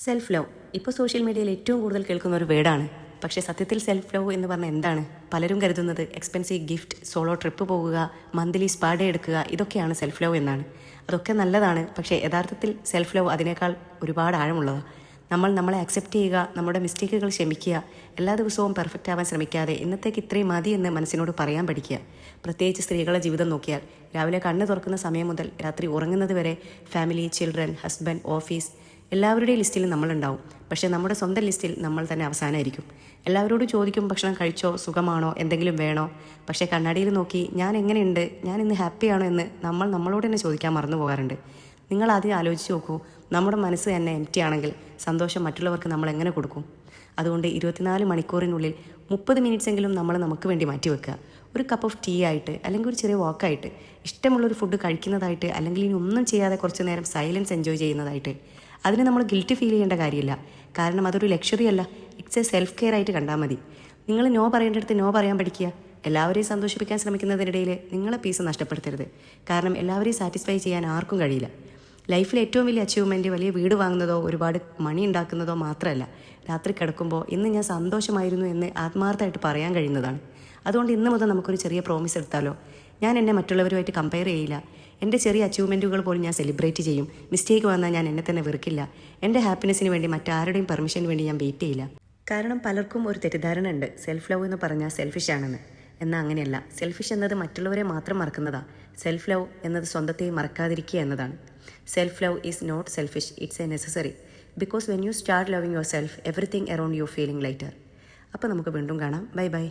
Self love ഇപ്പോൾ social മീഡിയയിൽ ഏറ്റവും കൂടുതൽ കേൾക്കുന്ന ഒരു വേർഡാണ്. പക്ഷേ സത്യത്തിൽ സെൽഫ് ലവ് എന്ന് പറഞ്ഞാൽ എന്താണ്? പലരും കരുതുന്നത് എക്സ്പെൻസീവ് ഗിഫ്റ്റ്, സോളോ ട്രിപ്പ് പോകുക, മന്ത്ലി സ്പാ ഡേ എടുക്കുക, ഇതൊക്കെയാണ് സെൽഫ് ലവ് എന്നാണ്. അതൊക്കെ നല്ലതാണ്. പക്ഷേ യഥാർത്ഥത്തിൽ സെൽഫ് ലവ് അതിനേക്കാൾ ഒരുപാട് ആഴമുള്ളതാണ്. നമ്മൾ നമ്മളെ അക്സെപ്റ്റ് ചെയ്യുക, നമ്മുടെ മിസ്റ്റേക്കുകൾ ക്ഷമിക്കുക, എല്ലാ ദിവസവും പെർഫെക്റ്റ് ആവാൻ ശ്രമിക്കാതെ ഇന്നത്തേക്ക് ഇത്രയും മതി എന്ന് മനസ്സിനോട് പറയാൻ പഠിക്കുക. പ്രത്യേകിച്ച് സ്ത്രീകളുടെ ജീവിതം നോക്കിയാൽ രാവിലെ കണ്ണ് തുറക്കുന്ന സമയം മുതൽ രാത്രി ഉറങ്ങുന്നത് വരെ ഫാമിലി, ചിൽഡ്രൻ, ഹസ്ബൻഡ്, ഓഫീസ് എല്ലാവരുടെയും ലിസ്റ്റിൽ നമ്മളുണ്ടാവും. പക്ഷേ നമ്മുടെ സ്വന്തം ലിസ്റ്റിൽ നമ്മൾ തന്നെ അവസാനമായിരിക്കും. എല്ലാവരോടും ചോദിക്കും, ഭക്ഷണം കഴിച്ചോ, സുഖമാണോ, എന്തെങ്കിലും വേണോ? പക്ഷേ കണ്ണാടിയിൽ നോക്കി ഞാൻ എങ്ങനെയുണ്ട്, ഞാൻ ഇന്ന് ഹാപ്പിയാണോ എന്ന് നമ്മൾ നമ്മളോട് തന്നെ ചോദിക്കാൻ മറന്നു പോകാറുണ്ട്. നിങ്ങൾ ആദ്യം ആലോചിച്ച് നോക്കൂ, നമ്മുടെ മനസ്സ് തന്നെ എംപ്റ്റി ആണെങ്കിൽ സന്തോഷം മറ്റുള്ളവർക്ക് നമ്മൾ എങ്ങനെ കൊടുക്കും? അതുകൊണ്ട് 24 മണിക്കൂറിനുള്ളിൽ 30 മിനിറ്റ്സെങ്കിലും നമ്മൾ നമുക്ക് വേണ്ടി മാറ്റിവെക്കുക. ഒരു കപ്പ് ഓഫ് ടീ ആയിട്ട്, അല്ലെങ്കിൽ ഒരു ചെറിയ വാക്കായിട്ട്, ഇഷ്ടമുള്ളൊരു ഫുഡ് കഴിക്കുന്നതായിട്ട്, അല്ലെങ്കിൽ ഇനി ഒന്നും ചെയ്യാതെ കുറച്ച് നേരം സൈലൻസ് എൻജോയ് ചെയ്യുന്നതായിട്ട്. അതിന് നമ്മൾ ഗിൽറ്റ് ഫീൽ ചെയ്യേണ്ട കാര്യമില്ല. കാരണം അതൊരു ലക്ഷറി അല്ല, ഇറ്റ്സ് എ സെൽഫ് കെയർ ആയിട്ട് കണ്ടാൽ മതി. നിങ്ങൾ നോ പറയേണ്ടടുത്ത് നോ പറയാൻ പഠിക്കുക. എല്ലാവരെയും സന്തോഷിപ്പിക്കാൻ ശ്രമിക്കുന്നതിനിടയിൽ നിങ്ങളെ പീസ് നഷ്ടപ്പെടുത്തരുത്. കാരണം എല്ലാവരെയും സാറ്റിസ്ഫൈ ചെയ്യാൻ ആർക്കും കഴിയില്ല. ലൈഫിൽ ഏറ്റവും വലിയ അച്ചീവ്മെൻറ്റ് വലിയ വീട് വാങ്ങുന്നതോ ഒരുപാട് മണി ഉണ്ടാക്കുന്നതോ മാത്രമല്ല, രാത്രി കിടക്കുമ്പോൾ ഇന്ന് ഞാൻ സന്തോഷമായിരുന്നു എന്ന് ആത്മാർത്ഥമായിട്ട് പറയാൻ കഴിയുന്നതാണ്. അതുകൊണ്ട് ഇന്ന് മുതൽ നമുക്കൊരു ചെറിയ പ്രോമിസ് എടുത്താലോ? ഞാൻ എന്നെ മറ്റുള്ളവരുമായിട്ട് കമ്പയർ ചെയ്യില്ല. എൻ്റെ ചെറിയ അച്ചീവ്മെൻറ്റുകൾ പോലും ഞാൻ സെലിബ്രേറ്റ് ചെയ്യും. മിസ്റ്റേക്ക് വന്നാൽ ഞാൻ എന്നെ തന്നെ വെറുക്കില്ല. എൻ്റെ ഹാപ്പിനെസ്സിന് വേണ്ടി മറ്റാരുടെയും പെർമിഷന് വേണ്ടി ഞാൻ വെയിറ്റ് ചെയ്യില്ല. കാരണം പലർക്കും ഒരു തെറ്റിദ്ധാരണ ഉണ്ട്, സെൽഫ് ലവ് എന്ന് പറഞ്ഞാൽ സെൽഫിഷ് ആണെന്ന്. എന്നാൽ അങ്ങനെയല്ല. സെൽഫിഷ് എന്നത് മറ്റുള്ളവരെ മാത്രം മറക്കുന്നതാണ്. സെൽഫ് ലവ് എന്നത് സ്വന്തത്തെ മറക്കാതിരിക്കുക എന്നതാണ്. Self love is not selfish, it's a necessary. Because when you start loving yourself, everything around you feeling lighter. അപ്പോൾ നമുക്ക് വീണ്ടും കാണാം. Bye by.